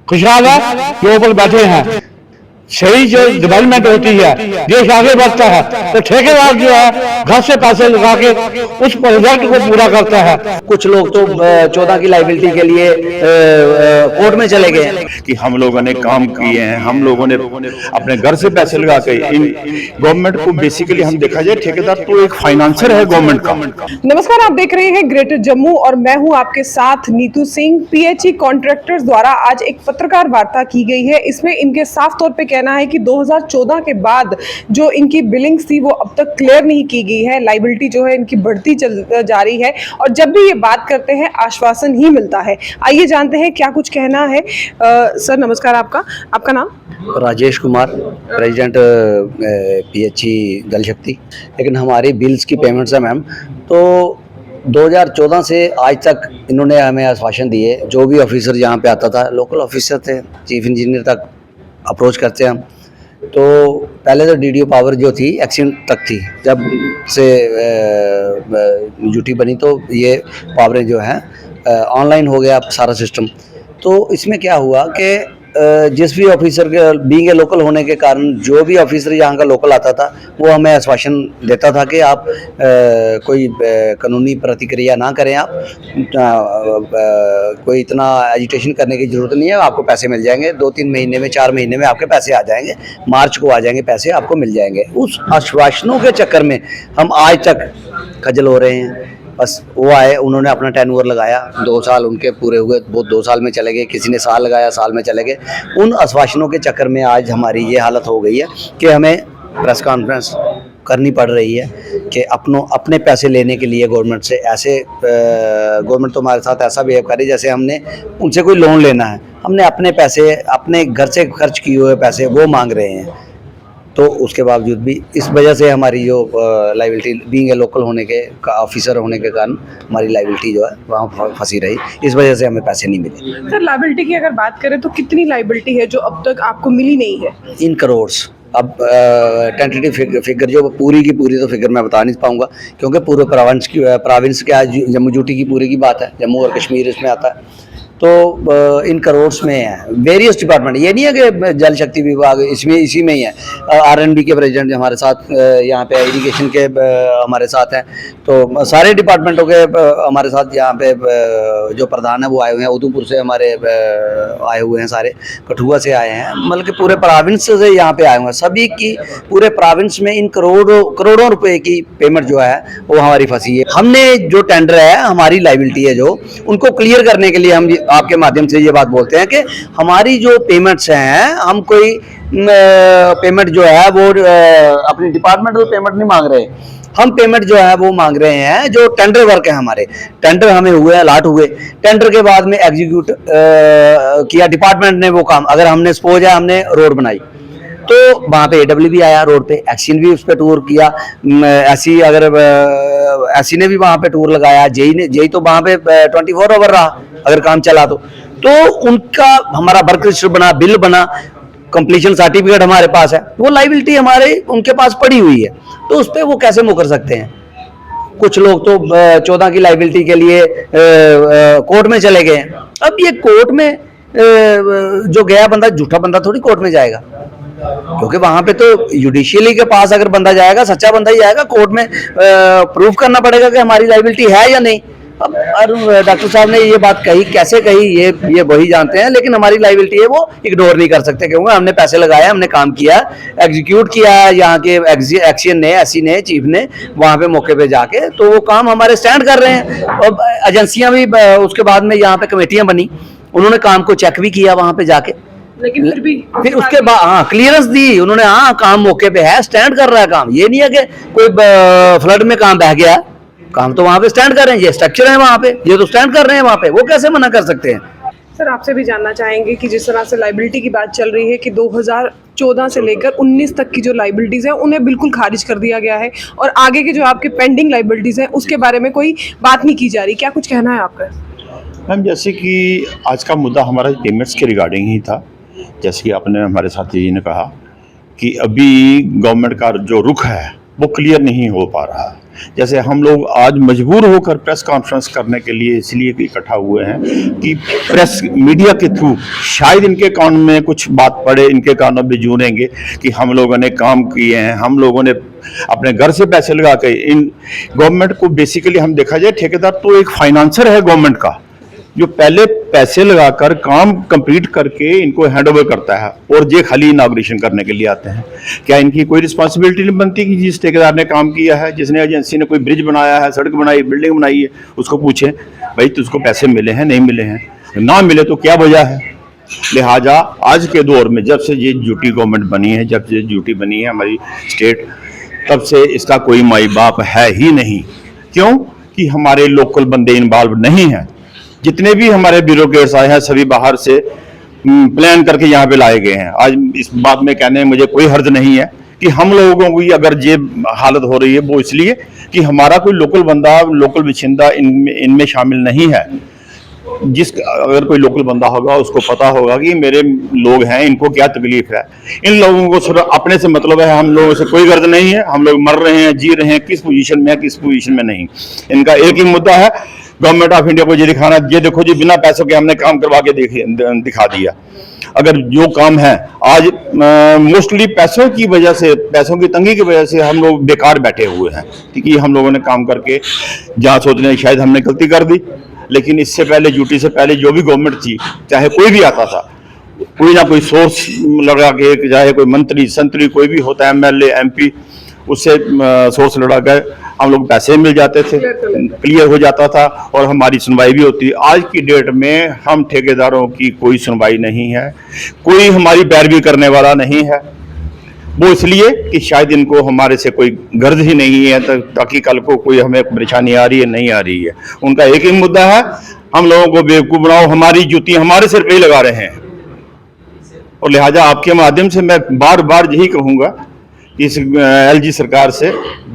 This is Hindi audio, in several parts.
खुशहाल है, जो ऊपर बैठे हैं। सही जो डेवलपमेंट होती है, देश आगे बढ़ता है, तो ठेकेदार जो है घर से पैसे लगा के उस प्रोजेक्ट को पूरा करता है। कुछ लोग तो 14 की लाइबिलिटी के लिए कोर्ट में चले गए कि हम लोगों ने काम किए हैं, हम लोगों ने अपने घर से पैसे लगा के इन गवर्नमेंट को बेसिकली हम देखा जाए ठेकेदार तो एक फाइनेंसर है गवर्नमेंट का। नमस्कार, आप देख रहे हैं ग्रेटर जम्मू और मैं हूं आपके साथ नीतू सिंह। पीएचई कॉन्ट्रैक्टर्स द्वारा आज एक पत्रकार वार्ता की गई है। इसमें इनके साफ तौर पे कहना है कि 2014 के बाद जो इनकी बिलिंग्स थी वो अब तक क्लियर नहीं की गई है। लाइबिलिटी जो है इनकी बढ़ती जा रही है और जब भी ये बात करते हैं आश्वासन ही मिलता है। आइए जानते हैं क्या कुछ कहना है। सर नमस्कार, आपका नाम? राजेश कुमार, प्रेसिडेंट पीएचई जल शक्ति। लेकिन हमारी बिल्स की पेमेंट्स है मैम, तो 2014 से आज तक इन्होंने हमें आश्वासन दिए। जो भी ऑफिसर यहाँ पे आता था, लोकल ऑफिसर थे, चीफ इंजीनियर तक अप्रोच करते हैं हम। तो पहले तो डीडीओ पावर जो थी एक्सीडेंट तक थी, जब से यूटी बनी तो ये पावरें जो हैं ऑनलाइन हो गया सारा सिस्टम। तो इसमें क्या हुआ कि जिस भी ऑफिसर के बीइंग ए लोकल होने के कारण जो भी ऑफिसर यहाँ का लोकल आता था वो हमें आश्वासन देता था कि आप कोई कानूनी प्रतिक्रिया ना करें, आप कोई इतना एजिटेशन करने की ज़रूरत नहीं है, आपको पैसे मिल जाएंगे 2-3 महीने में, 4 महीने में आपके पैसे आ जाएंगे, मार्च को आ जाएंगे पैसे, आपको मिल जाएंगे। उस आश्वासनों के चक्कर में हम आज तक खजल हो रहे हैं। बस वो आए, उन्होंने अपना टर्नओवर लगाया, 2 साल उनके पूरे हुए, वो 2 साल में चले गए, किसी ने साल लगाया, साल में चले गए। उन आश्वासनों के चक्कर में आज हमारी ये हालत हो गई है कि हमें प्रेस कॉन्फ्रेंस करनी पड़ रही है कि अपने पैसे लेने के लिए गवर्नमेंट से। ऐसे गवर्नमेंट तो हमारे साथ ऐसा बिहेव करे जैसे हमने उनसे कोई लोन लेना है। हमने अपने पैसे, अपने घर से खर्च किए हुए पैसे वो मांग रहे हैं। तो उसके बावजूद भी इस वजह से हमारी जो लाइबिलिटी बीइंग ए लोकल होने के ऑफिसर होने के कारण हमारी लाइबिलिटी जो है वहाँ फंसी रही। इस वजह से हमें पैसे नहीं मिले। सर लाइबिलिटी की अगर बात करें तो कितनी लाइबिलिटी है जो अब तक आपको मिली नहीं है? इन करोड़्स। अब टेंटेटिव फिगर जो पूरी की पूरी तो फिगर मैं बता नहीं पाऊंगा, क्योंकि पूरे प्रोविंस के आज जम्मू यूटी की पूरी की बात है, जम्मू और कश्मीर इसमें आता है। तो इन करोड़्स में है। वेरियस डिपार्टमेंट, ये नहीं है कि जल शक्ति विभाग इसी में ही है। आरएनबी के प्रेसिडेंट हमारे साथ यहाँ पे, इरिगेशन के हमारे साथ हैं, तो सारे डिपार्टमेंटों के हमारे साथ यहाँ पे जो प्रधान है वो आए हुए हैं। उधमपुर से हमारे आए हुए हैं, सारे कठुआ से आए हैं, मतलब कि पूरे प्रोविंस से यहाँ पे आए हुए हैं। सभी की पूरे प्रोविंस में इन करोड़ों रुपए की पेमेंट जो है वो हमारी फंसी है। हमने जो टेंडर है, हमारी लाइबिलिटी है जो, उनको क्लियर करने के लिए हम आपके माध्यम से ये बात बोलते हैं कि हमारी जो पेमेंट्स हैं, हम कोई पेमेंट जो है वो अपनी डिपार्टमेंटल पेमेंट नहीं मांग रहे। हम पेमेंट जो है वो मांग रहे हैं जो टेंडर वर्क है। हमारे टेंडर हमें हुए, अलाट हुए, टेंडर के बाद में एग्जीक्यूट किया डिपार्टमेंट ने वो काम। अगर हमने सपोज है हमने रोड बनाई तो वहाँ पे एडब्ल्यू भी आया, रोड पे एक्सीन भी उस पर टूर किया, ऐसी अगर ऐसी ने भी वहाँ पे टूर लगाया, जेई तो वहाँ पे 24 आवर रहा अगर काम चला तो उनका हमारा वर्क रजिस्टर बना, बिल बना, कंप्लीशन सर्टिफिकेट हमारे पास है, वो लाइबिलिटी हमारे उनके पास पड़ी हुई है। तो उस पर वो कैसे मुकर सकते हैं? कुछ लोग तो 14 की लाइबिलिटी के लिए कोर्ट में चले गए हैं। अब ये कोर्ट में जो गया बंदा, झूठा बंदा थोड़ी कोर्ट में जाएगा, क्योंकि वहां पे तो जुडिशियली के पास अगर बंदा जाएगा, सच्चा बंदा ही जाएगा। कोर्ट में प्रूफ करना पड़ेगा कि हमारी लाइबिलिटी है या नहीं। अब डॉक्टर साहब ने ये बात कही, कैसे कही ये वही जानते हैं, लेकिन हमारी लाइबिलिटी है वो इग्नोर नहीं कर सकते, क्योंकि हमने पैसे लगाए, हमने काम किया, एग्जीक्यूट किया यहाँ के एक्सीएन ने, एससी ने, चीफ ने वहाँ पे मौके पे जाके, तो वो काम हमारे स्टैंड कर रहे हैं। और एजेंसियां भी, उसके बाद में यहाँ पे कमेटियां बनी, उन्होंने काम को चेक भी किया वहाँ पे जाके, लेकिन फिर उसके बाद हाँ क्लियरेंस दी उन्होंने। हाँ काम मौके पे है, स्टैंड कर रहा है काम। ये नहीं है कि कोई फ्लड में काम बह गया, काम तो वहाँ पे स्टैंड कर रहे हैं। ये स्ट्रक्चर है वहाँ पे, ये तो स्टैंड कर रहे हैं वहाँ पे, वो कैसे मना कर सकते हैं? सर आपसे भी जानना चाहेंगे कि जिस तरह से लाइबिलिटी की बात चल रही है कि 2014 से लेकर 19 तक की जो लाइबिलिटीज हैं उन्हें बिल्कुल खारिज कर दिया गया है और आगे के जो आपके पेंडिंग लाइबिलिटीज हैं उसके बारे में कोई बात नहीं की जा रही, क्या कुछ कहना है आपका? मैम, जैसे कि आज का मुद्दा हमारा पेमेंट्स के रिगार्डिंग ही था। जैसे कि आपने हमारे साथी जी ने कहा कि अभी गवर्नमेंट का जो रुख है वो क्लियर नहीं हो पा रहा है। जैसे हम लोग आज मजबूर होकर प्रेस कॉन्फ्रेंस करने के लिए इसलिए इकट्ठा हुए हैं कि प्रेस मीडिया के थ्रू शायद इनके कान में कुछ बात पड़े, इनके कानों में जूनेंगे कि हम लोगों ने काम किए हैं, हम लोगों ने अपने घर से पैसे लगा के इन गवर्नमेंट को बेसिकली हम देखा जाए ठेकेदार तो एक फाइनेंसर है गवर्नमेंट का, जो पहले पैसे लगाकर काम कंप्लीट करके इनको हैंडओवर करता है और ये खाली इनॉग्रेशन करने के लिए आते हैं। क्या इनकी कोई रिस्पांसिबिलिटी नहीं बनती कि जिस ठेकेदार ने काम किया है, जिसने एजेंसी ने कोई ब्रिज बनाया है, सड़क बनाई, बिल्डिंग बनाई है, उसको पूछें भाई तुझको पैसे मिले हैं नहीं मिले हैं, ना मिले तो क्या वजह है। लिहाजा आज के दौर में जब से ये यूटी गवर्नमेंट बनी है, जब से यूटी बनी है हमारी स्टेट, तब से इसका कोई माई बाप है ही नहीं। क्यों कि हमारे लोकल बंदे इन्वॉल्व नहीं हैं। जितने भी हमारे ब्यूरोक्रेट्स आए हैं सभी बाहर से प्लान करके यहाँ पे लाए गए हैं। आज इस बात में कहने में मुझे कोई हर्ज नहीं है कि हम लोगों की अगर ये हालत हो रही है वो इसलिए कि हमारा कोई लोकल बंदा, लोकल बाशिंदा इनमें शामिल नहीं है। अगर कोई लोकल बंदा होगा उसको पता होगा कि मेरे लोग हैं, इनको क्या तकलीफ है। इन लोगों को सिर्फ अपने से मतलब है, हम लोगों से कोई गर्ज नहीं है। हम लोग मर रहे हैं, जी रहे हैं, किस पोजीशन में है, किस पोजीशन में नहीं। इनका एक ही मुद्दा है, गवर्नमेंट ऑफ इंडिया को ये दिखाना, ये देखो जी बिना पैसों के हमने काम करवा के दिखा दिया। अगर जो काम है आज मोस्टली पैसों की वजह से, पैसों की तंगी की वजह से हम लोग बेकार बैठे हुए हैं, क्योंकि हम लोगों ने काम करके जहाँ सोचने शायद हमने गलती कर दी, लेकिन इससे पहले यूटी से पहले जो भी गवर्नमेंट थी, चाहे कोई भी आता था, कोई ना कोई सोर्स लगा के, चाहे कोई मंत्री संतरी कोई भी होता है, एमएलए एमपी, उससे सोर्स लड़ा कर हम लोग पैसे मिल जाते थे, क्लियर हो जाता था और हमारी सुनवाई भी होती। आज की डेट में हम ठेकेदारों की कोई सुनवाई नहीं है, कोई हमारी पैरवी करने वाला नहीं है। वो इसलिए कि शायद इनको हमारे से कोई गर्ज ही नहीं है, ताकि कल को कोई हमें परेशानी आ रही है नहीं आ रही है। उनका एक ही मुद्दा है, हम लोगों को बेवकूफ बनाओ, हमारी जूती हमारे सिर पे ही लगा रहे हैं। और लिहाजा आपके माध्यम से मैं बार बार यही कहूँगा, इस एलजी सरकार से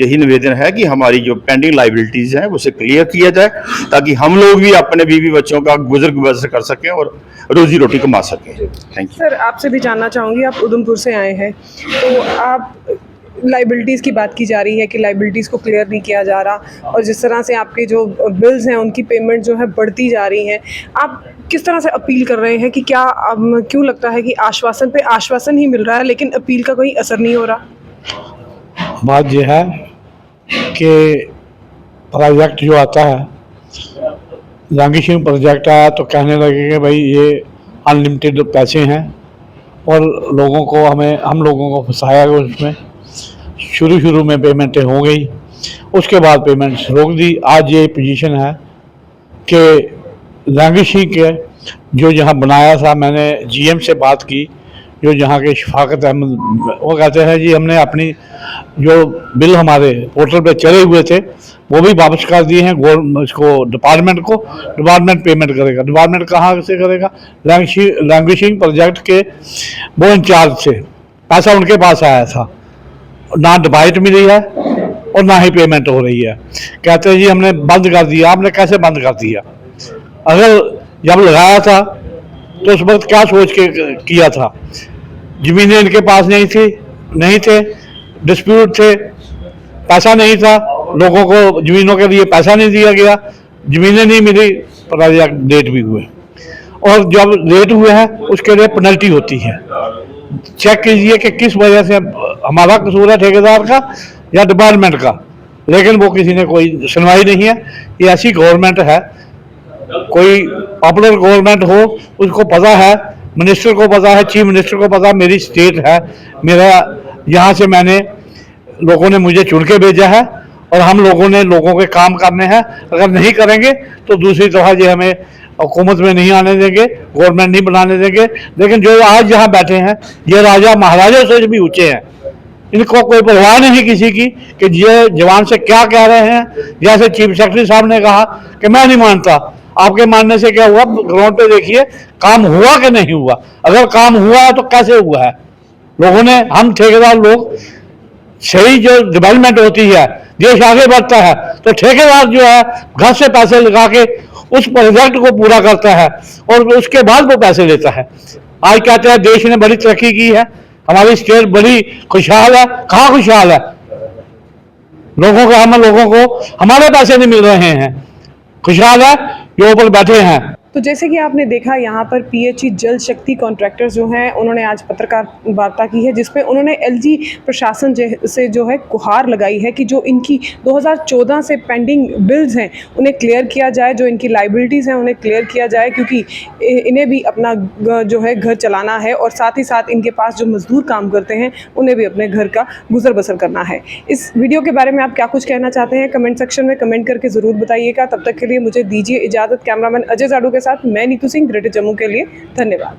यही निवेदन है कि हमारी जो पेंडिंग लाइबिलिटीज हैं उसे क्लियर किया जाए, ताकि हम लोग भी अपने बीवी बच्चों का गुजर बसर कर सकें और रोजी रोटी कमा सकें। थैंक यू सर, आपसे भी जानना चाहूँगी, आप उधमपुर से आए हैं, तो आप लाइबिलिटीज़ की बात की जा रही है कि लाइबिलिटीज़ को क्लियर नहीं किया जा रहा, और जिस तरह से आपके जो बिल्स हैं उनकी पेमेंट जो है बढ़ती जा रही है, आप किस तरह से अपील कर रहे हैं कि क्या क्यों लगता है कि आश्वासन पे आश्वासन ही मिल रहा है लेकिन अपील का कोई असर नहीं हो रहा? बात यह है कि प्रोजेक्ट जो आता है, लांगीशिंग प्रोजेक्ट आया तो कहने लगे कि भाई ये अनलिमिटेड पैसे हैं और लोगों को हम लोगों को फंसाया गया उसमें। शुरू में पेमेंटें हो गई, उसके बाद पेमेंट्स रोक दी। आज ये पोजीशन है कि लांगीशिंग के जो जहाँ बनाया था, मैंने जीएम से बात की, जो जहाँ के शफाकत अहमद, वो कहते हैं जी हमने अपनी जो बिल हमारे पोर्टल पे चले हुए थे वो भी वापस कर दिए हैं इसको डिपार्टमेंट को। डिपार्टमेंट पेमेंट करेगा। डिपार्टमेंट कहाँ से करेगा? लैंग्वेजिंग प्रोजेक्ट के वो इंचार्ज से पैसा उनके पास आया था, ना डिपाजिट मिली है और ना ही पेमेंट हो रही है। कहते हैं जी हमने बंद कर दिया। आपने कैसे बंद कर दिया? अगर जब लगाया था तो उस वक्त क्या सोच के किया था? जमीनें इनके पास नहीं थे, डिस्प्यूट थे, पैसा नहीं था, लोगों को जमीनों के लिए पैसा नहीं दिया गया, जमीनें नहीं मिली, प्रोजेक्ट लेट भी हुए, और जब लेट हुए हैं उसके लिए पेनल्टी होती है। चेक कीजिए कि किस वजह से हमारा कसूर है, ठेकेदार का या डिपार्टमेंट का, लेकिन वो किसी ने कोई सुनवाई नहीं है। ये ऐसी गवर्नमेंट है, कोई पॉपुलर गवर्नमेंट हो, उसको पता है, मिनिस्टर को पता है, चीफ मिनिस्टर को पता है मेरी स्टेट है, मेरा यहाँ से मैंने लोगों ने मुझे चुन के भेजा है और हम लोगों ने लोगों के काम करने हैं। अगर नहीं करेंगे तो दूसरी तरह ये हमें हुकूमत में नहीं आने देंगे, गवर्नमेंट नहीं बनाने देंगे। लेकिन जो आज यहाँ बैठे हैं ये राजा महाराजा से भी ऊँचे हैं, इनको कोई परवाह नहीं किसी की कि ये जवान से क्या कह रहे हैं। जैसे चीफ सेक्रेटरी साहब ने कहा कि मैं नहीं मानता, आपके मानने से क्या हुआ? ग्राउंड पे देखिए काम हुआ कि नहीं हुआ। अगर काम हुआ है तो कैसे हुआ है? लोगों ने, हम ठेकेदार लोग, सही जो डेवलपमेंट होती है, देश आगे बढ़ता है, तो ठेकेदार जो है घर से पैसे लगा के उस प्रोजेक्ट को पूरा करता है और उसके बाद वो पैसे लेता है। आज कहते हैं देश ने बड़ी तरक्की की है, हमारी स्टेट बड़ी खुशहाल है। कहाँ खुशहाल है? लोगों को, हम लोगों को हमारे पैसे नहीं मिल रहे हैं, खुशहाल है जो ऊपर बैठे हैं। तो जैसे कि आपने देखा यहाँ पर पीएचई जल शक्ति कॉन्ट्रैक्टर्स जो हैं उन्होंने आज पत्रकार वार्ता की है, जिसमें उन्होंने एलजी प्रशासन से जो है गुहार लगाई है कि जो इनकी 2014 से पेंडिंग बिल्स हैं उन्हें क्लियर किया जाए, जो इनकी लाइबिलिटीज़ हैं उन्हें क्लियर किया जाए, क्योंकि इन्हें भी अपना जो है घर चलाना है और साथ ही साथ इनके पास जो मजदूर काम करते हैं उन्हें भी अपने घर का गुजर बसर करना है। इस वीडियो के बारे में आप क्या कुछ कहना चाहते हैं कमेंट सेक्शन में कमेंट करके ज़रूर बताइएगा। तब तक के लिए मुझे दीजिए इजाज़त। कैमरामैन अजय जाडू के साथ मैं नीतू सिंह, ग्रेटर जम्मू के लिए। धन्यवाद।